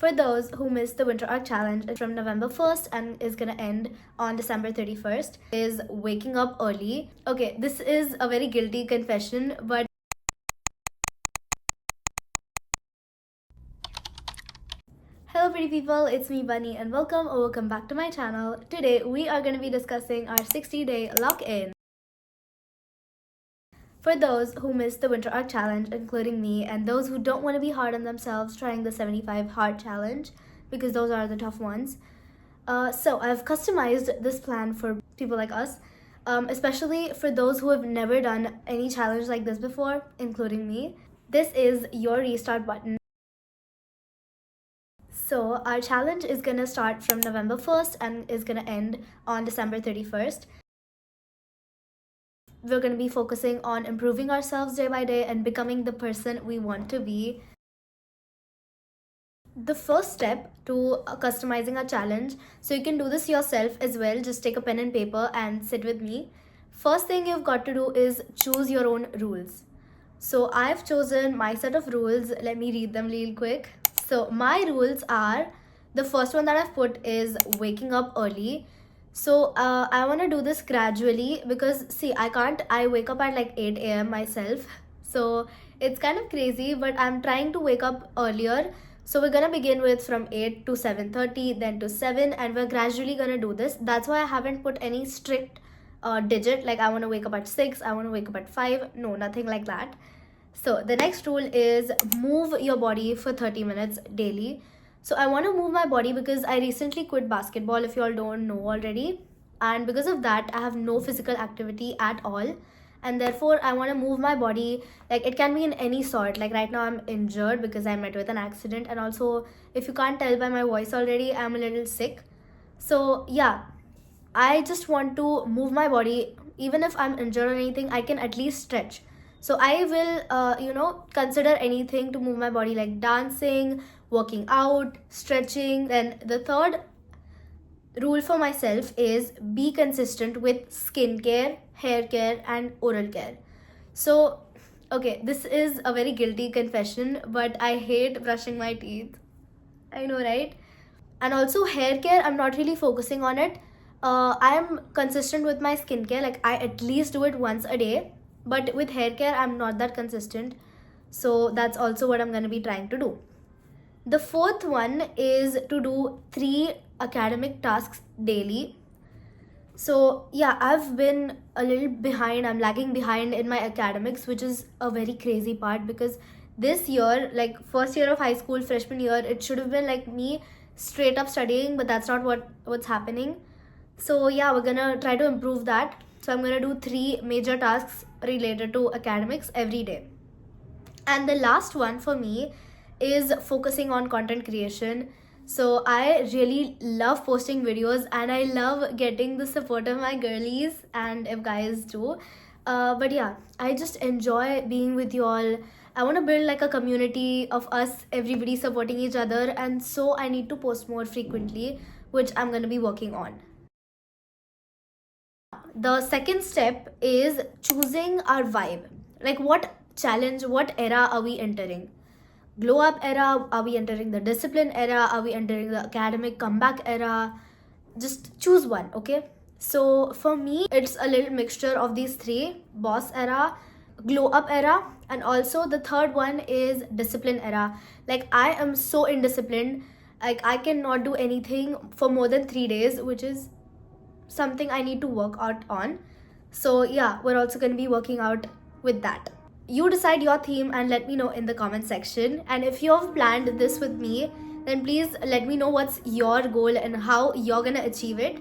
For those who missed the Winter Art Challenge, it's from November 1st and is gonna end on December 31st, is waking up early. Okay, this is a very guilty confession, but hello pretty people, it's me Bunny and welcome back to my channel. Today we are gonna be discussing our 60-day lock-in. For those who missed the Winter Art Challenge, including me, and those who don't want to be hard on themselves trying the 75 hard challenge, because those are the tough ones. So I've customized this plan for people like us, especially for those who have never done any challenge like this before, including me. This is your restart button. So our challenge is gonna start from November 1st and is gonna end on December 31st. We're going to be focusing on improving ourselves day by day and becoming the person we want to be. The first step to customizing a challenge, so you can do this yourself as well, just take a pen and paper and sit with me. First thing you've got to do is choose your own rules. So I've chosen my set of rules. Let me read them real quick. So my rules are, the first one that I've put is waking up early. So I want to do this gradually because see, I wake up at like 8 a.m. myself. So it's kind of crazy, but I'm trying to wake up earlier. So we're gonna begin with from 8 to 7:30, then to 7, and we're gradually gonna do this. That's why I haven't put any strict digit, like I want to wake up at 6, I want to wake up at 5. No, nothing like that. So the next rule is move your body for 30 minutes daily. So I want to move my body because I recently quit basketball, if you all don't know already. And because of that, I have no physical activity at all. And therefore, I want to move my body. Like it can be in any sort. Like right now, I'm injured because I met with an accident. And also, if you can't tell by my voice already, I'm a little sick. So yeah, I just want to move my body. Even if I'm injured or anything, I can at least stretch. So I will, consider anything to move my body, like dancing, working out, stretching. Then the third rule for myself is be consistent with skincare, hair care, and oral care. So, okay, this is a very guilty confession, but I hate brushing my teeth. I know, right? And also hair care, I'm not really focusing on it. I am consistent with my skincare, like I at least do it once a day. But with hair care, I'm not that consistent. So that's also what I'm going to be trying to do. The fourth one is to do 3 academic tasks daily. So yeah, I've been a little behind. I'm lagging behind in my academics, which is a very crazy part because this year, like first year of high school, freshman year, it should have been like me straight up studying, but that's not what's happening. So yeah, we're gonna try to improve that. So I'm gonna do 3 major tasks related to academics every day. And the last one for me is focusing on content creation. So I really love posting videos and I love getting the support of my girlies and if guys do. But yeah, I just enjoy being with you all. I want to build like a community of us, everybody supporting each other, and so I need to post more frequently, which I'm going to be working on. The second step is choosing our vibe. Like what challenge, what era are we entering? Glow up era? Are we entering the discipline era? Are we entering the academic comeback era? Just choose one, okay? So for me, it's a little mixture of these 3: boss era, glow up era, and also the third one is discipline era. Like I am so indisciplined. Like I cannot do anything for more than 3 days, which is something I need to work out on. So yeah, we're also going to be working out with that. You decide your theme and let me know in the comment section. And if you have planned this with me, then please let me know what's your goal and how you're going to achieve it.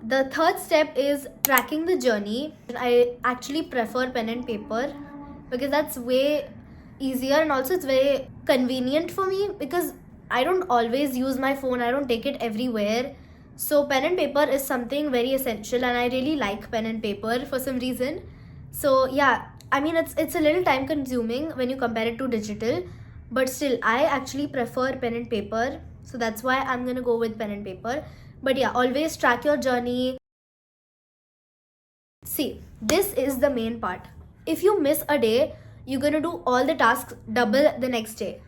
The third step is tracking the journey. I actually prefer pen and paper because that's way easier and also it's very convenient for me because I don't always use my phone. I don't take it everywhere. So pen and paper is something very essential and I really like pen and paper for some reason. So yeah, I mean it's a little time consuming when you compare it to digital, but still I actually prefer pen and paper. So that's why I'm gonna go with pen and paper. But yeah, always track your journey. See, this is the main part. If you miss a day, you're gonna do all the tasks double the next day.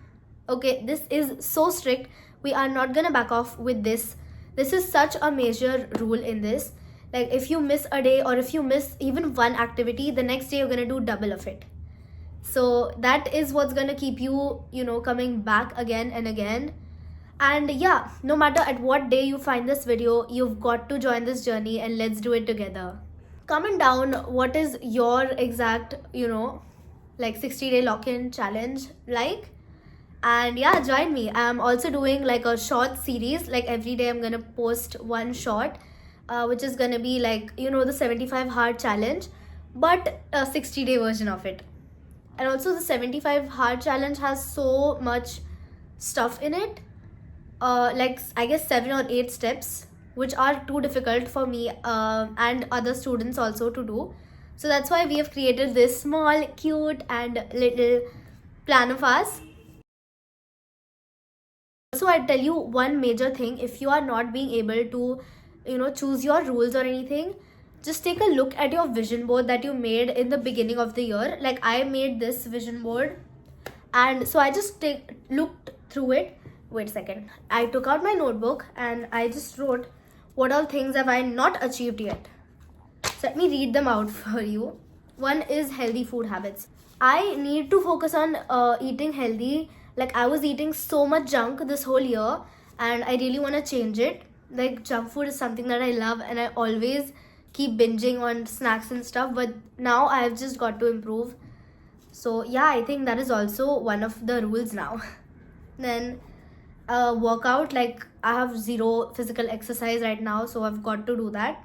Okay, this is so strict. We are not gonna back off with this. This is such a major rule in this. Like, if you miss a day or if you miss even one activity, the next day you're gonna do double of it. So that is what's gonna keep you, coming back again and again. And yeah, no matter at what day you find this video, you've got to join this journey and let's do it together. Comment down what is your exact, like 60-day lock-in challenge like. And yeah, join me. I'm also doing like a short series. Like every day I'm gonna post one short, which is gonna be like, the 75 hard challenge, but a 60-day version of it. And also the 75 hard challenge has so much stuff in it, like I guess 7 or 8 steps, which are too difficult for me and other students also to do. So that's why we have created this small, cute and little plan of ours. Also, I tell you one major thing: if you are not being able to, choose your rules or anything, just take a look at your vision board that you made in the beginning of the year. Like I made this vision board, and so I just looked through it. Wait a second. I took out my notebook and I just wrote what all things have I not achieved yet. So let me read them out for you. One is healthy food habits. I need to focus on eating healthy. Like I was eating so much junk this whole year and I really want to change it. Like junk food is something that I love and I always keep binging on snacks and stuff, but now I've just got to improve. So yeah, I think that is also one of the rules now. Then workout, like I have zero physical exercise right now, so I've got to do that.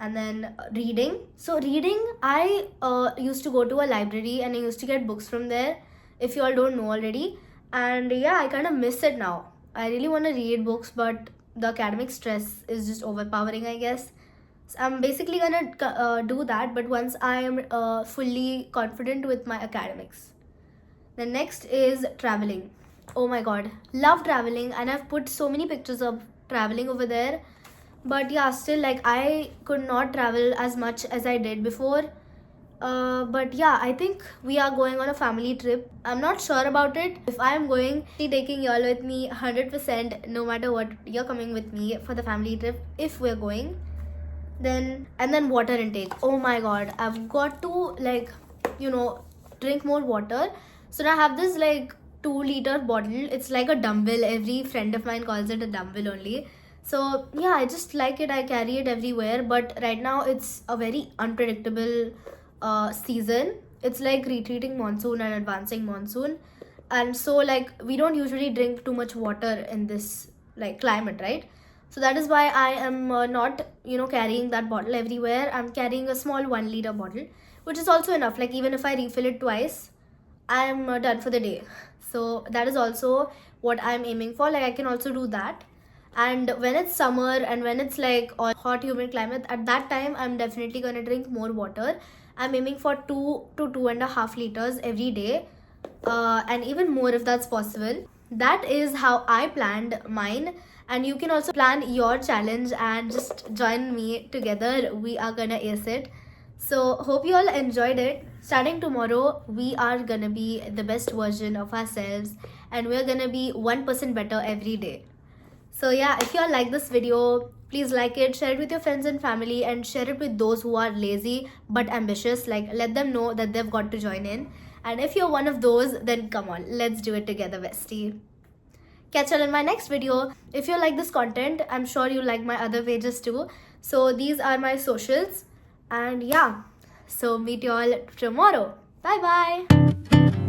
And then reading. So reading, I used to go to a library and I used to get books from there, if you all don't know already. And yeah, I kind of miss it now. I really want to read books, but the academic stress is just overpowering, I guess. So I'm basically gonna do that, but once I am fully confident with my academics. The next is traveling. Oh my god, love traveling, and I've put so many pictures of traveling over there. But yeah, still, like I could not travel as much as I did before. But yeah, I think we are going on a family trip. I'm not sure about it. If I am going, be taking y'all with me 100%, no matter what. You're coming with me for the family trip if we're going. Then water intake. Oh my god, I've got to like, drink more water. So now I have this like 2-liter bottle. It's like a dumbbell. Every friend of mine calls it a dumbbell only. So yeah, I just like it. I carry it everywhere. But right now it's a very unpredictable season. It's like retreating monsoon and advancing monsoon, and so like we don't usually drink too much water in this like climate, right? So that is why I am not carrying that bottle everywhere. I'm carrying a small 1-liter bottle, which is also enough. Like even if I refill it twice, I am done for the day. So that is also what I'm aiming for. Like I can also do that. And when it's summer and when it's like a hot humid climate, at that time I'm definitely gonna drink more water. I'm aiming for 2 to 2.5 liters every day, and even more if that's possible. That is how I planned mine, and you can also plan your challenge and just join me together. We are gonna ace it. So hope you all enjoyed it. Starting tomorrow, we are gonna be the best version of ourselves and we're gonna be 1% better every day. So yeah, if you all like this video, please like it, share it with your friends and family, and share it with those who are lazy but ambitious. Like let them know that they've got to join in. And if you're one of those, then come on, let's do it together, bestie. Catch you all in my next video. If you like this content, I'm sure you like my other pages too. So these are my socials. And yeah, so meet you all tomorrow. Bye bye.